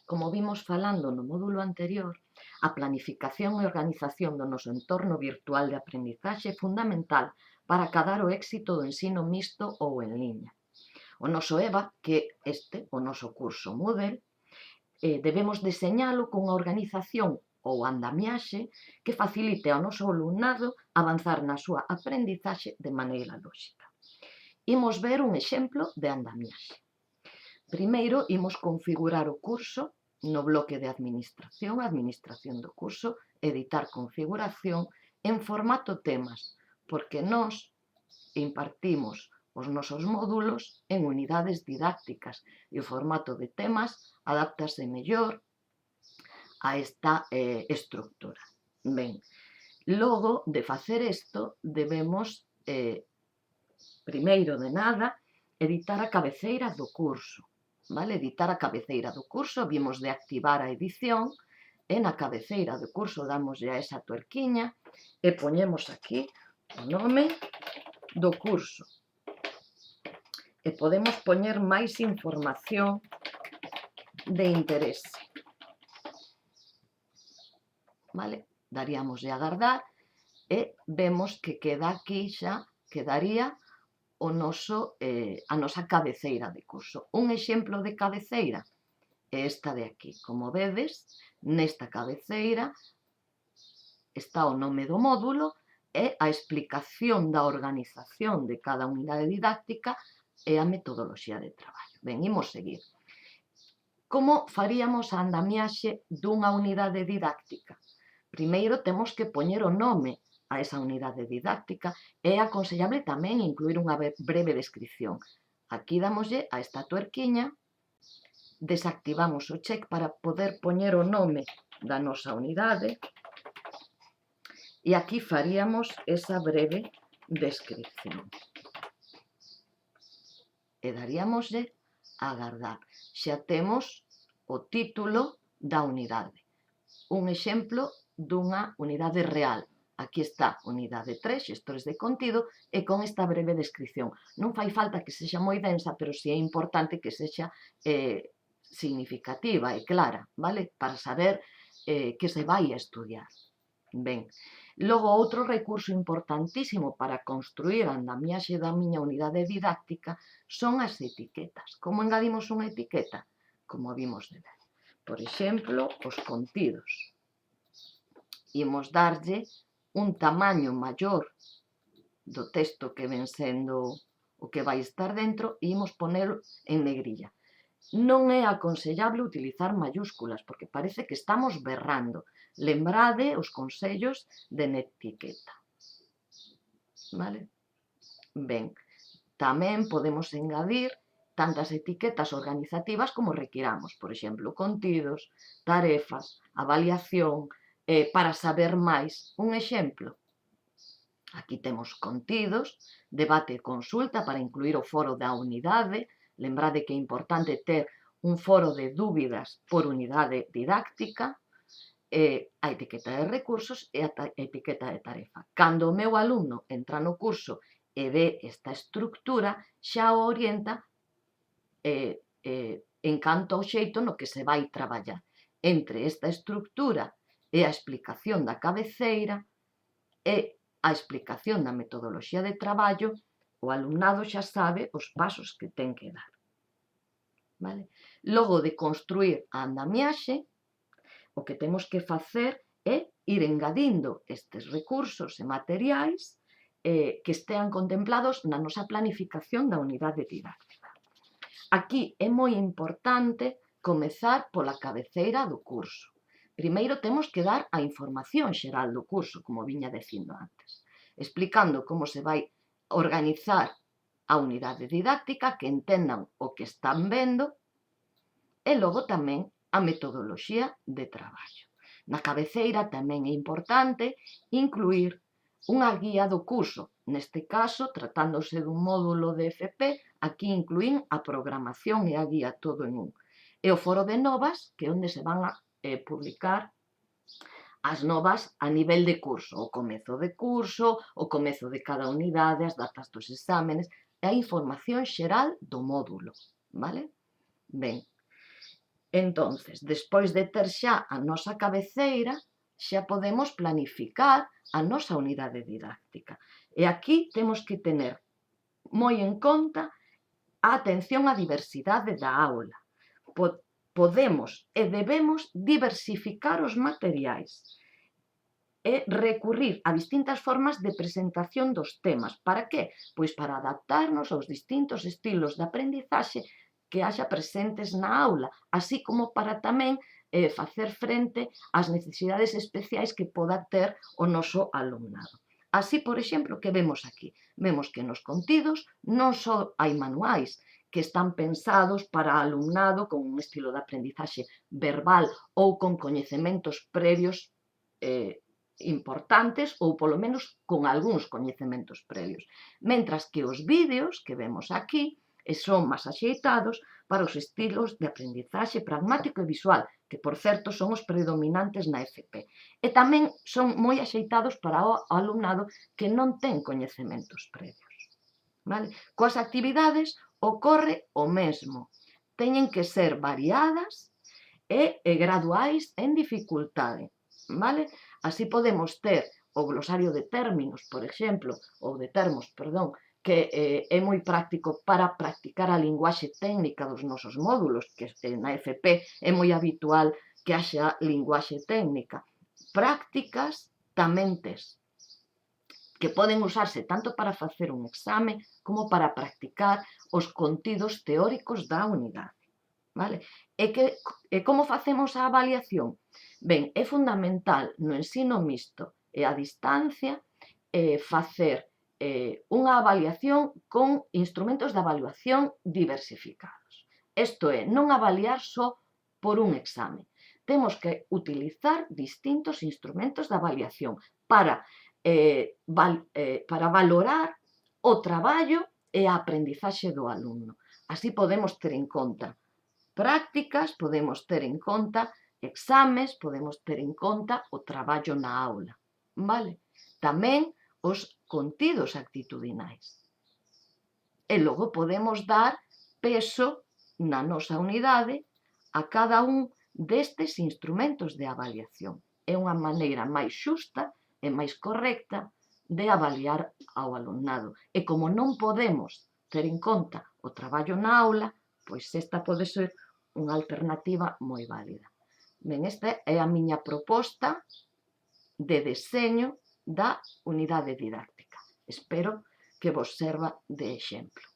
Como vimos falando no módulo anterior, a planificación e organización do noso entorno virtual de aprendizaxe é fundamental para acadar o éxito do ensino mixto ou en liña. O noso EVA, que o noso curso Moodle, debemos deseñalo cunha organización ou andamiaxe que facilite ao noso alumnado avanzar na súa aprendizaxe de maneira lóxica. Imos ver un exemplo de andamiaxe. Primeiro, imos configurar o curso no bloque de administración do curso, editar configuración en formato temas, porque nós impartimos os nosos módulos en unidades didácticas e o formato de temas adáptase mellor a esta estructura. Ben, logo de facer isto, debemos, primeiro de nada, editar a cabeceira do curso. Vale? Editar a cabeceira do curso, vimos de activar a edición, e na cabeceira do curso damoslle a esa tuerquiña e poñemos aquí o nome do curso. E podemos poñer máis información de interese. Vale? Daríamoslle a agardar e vemos que queda aquí xa, quedaría a nosa cabeceira de curso. Un exemplo de cabeceira é esta de aquí. Como vedes, nesta cabeceira está o nome do módulo e a explicación da organización de cada unidade didáctica e a metodoloxía de traballo. Ben, imos seguir. Como faríamos a andamiaxe dunha unidade didáctica? Primeiro temos que poñer o nome a esa unidade didáctica e é aconsellable tamén incluir unha breve descripción. Aquí damoslle a esta tuerquiña, desactivamos o check para poder poñer o nome da nosa unidade e aquí faríamos esa breve descripción. E daríamoslle a agardar. Xa temos o título da unidade. Un exemplo dunha unidade real. Aquí está, unidade 3, xestores de contido, e con esta breve descripción. Non fai falta que sexa moi densa, pero si é importante que sexa significativa e clara, vale? Para saber que se vai a estudiar. Ben, logo outro recurso importantísimo para construir a andamiaxe da miña unidade didáctica son as etiquetas. Como engadimos unha etiqueta? Como vimos de ver. Por exemplo, os contidos. Imos darlle un tamaño maior do texto que ven sendo o que vai estar dentro e imos ponerlo en negrilla. Non é aconsellable utilizar mayúsculas porque parece que estamos berrando. Lembrade os consellos de netiqueta. Vale? Ben, tamén podemos engadir tantas etiquetas organizativas como requiramos. Por exemplo, contidos, tarefas, avaliación, para saber máis. Un exemplo. Aquí temos contidos, debate e consulta para incluir o foro da unidade. Lembrade que é importante ter un foro de dúbidas por unidade didáctica, a etiqueta de recursos e a etiqueta de tarefa. Cando o meu alumno entra no curso e ve esta estructura, xa o orienta en canto ao xeito no que se vai traballar. Entre esta estructura e a explicación da cabeceira e a explicación da metodoloxía de traballo, o alumnado xa sabe os pasos que ten que dar. Vale? Logo de construir a andamiaxe, o que temos que facer é ir engadindo estes recursos e materiais que estean contemplados na nosa planificación da unidade didáctica. Aquí é moi importante comezar pola cabeceira do curso. Primeiro temos que dar a información xeral do curso, como viña dicindo antes, explicando como se vai organizar a unidade didáctica, que entendan o que están vendo, e logo tamén a metodoloxía de traballo. Na cabeceira tamén é importante incluir unha guía do curso. Neste caso, tratándose dun módulo de FP, aquí incluín a programación e a guía todo en un. E o foro de novas, que é onde se van a publicar as novas a nivel de curso, o comezo de curso, o comezo de cada unidade, as datas dos exámenes, e a información xeral do módulo, vale? Ben, Entonces, despois de ter xa a nosa cabeceira, xa podemos planificar a nosa unidade didáctica. E aquí temos que tener moi en conta a atención á diversidade da aula. Podemos e debemos diversificar os materiais e recurrir a distintas formas de presentación dos temas. Para que? Pois para adaptarnos aos distintos estilos de aprendizaxe que haxa presentes na aula, así como para tamén facer frente ás necesidades especiais que poda ter o noso alumnado. Así, por exemplo, que vemos aquí? Vemos que nos contidos non só hai manuais que están pensados para alumnado con un estilo de aprendizaxe verbal ou con coñecementos previos importantes ou polo menos con algúns coñecementos previos. Mentras que os vídeos que vemos aquí son máis axeitados para os estilos de aprendizaxe pragmático e visual, que, por certo, son os predominantes na FP. E tamén son moi axeitados para o alumnado que non ten coñecementos previos. Vale? Coas actividades ocorre o mesmo. Teñen que ser variadas e graduais en dificultade. Vale? Así podemos ter o glosario de términos, por exemplo, ou de termos, perdón, que é moi práctico para practicar a linguaxe técnica dos nosos módulos, que na FP é moi habitual que haxa linguaxe técnica. Prácticas tamén tes, que poden usarse tanto para facer un exame como para practicar os contidos teóricos da unidade. Vale? E como facemos a avaliación? Ben, é fundamental no ensino mixto e a distancia facer unha avaliación con instrumentos de avaliación diversificados. Isto é, non avaliar só por un exame. Temos que utilizar distintos instrumentos de avaliación para valorar o traballo e a aprendizaxe do alumno. Así podemos ter en conta prácticas, podemos ter en conta exames, podemos ter en conta o traballo na aula. Vale? Tamén os contidos actitudinais. E logo podemos dar peso na nosa unidade a cada un destes instrumentos de avaliación. É unha maneira máis xusta e máis correcta de avaliar ao alumnado. E como non podemos ter en conta o traballo na aula, pois esta pode ser unha alternativa moi válida. Ben, esta é a miña proposta de deseño da unidade didáctica. Espero que vos serva de exemplo.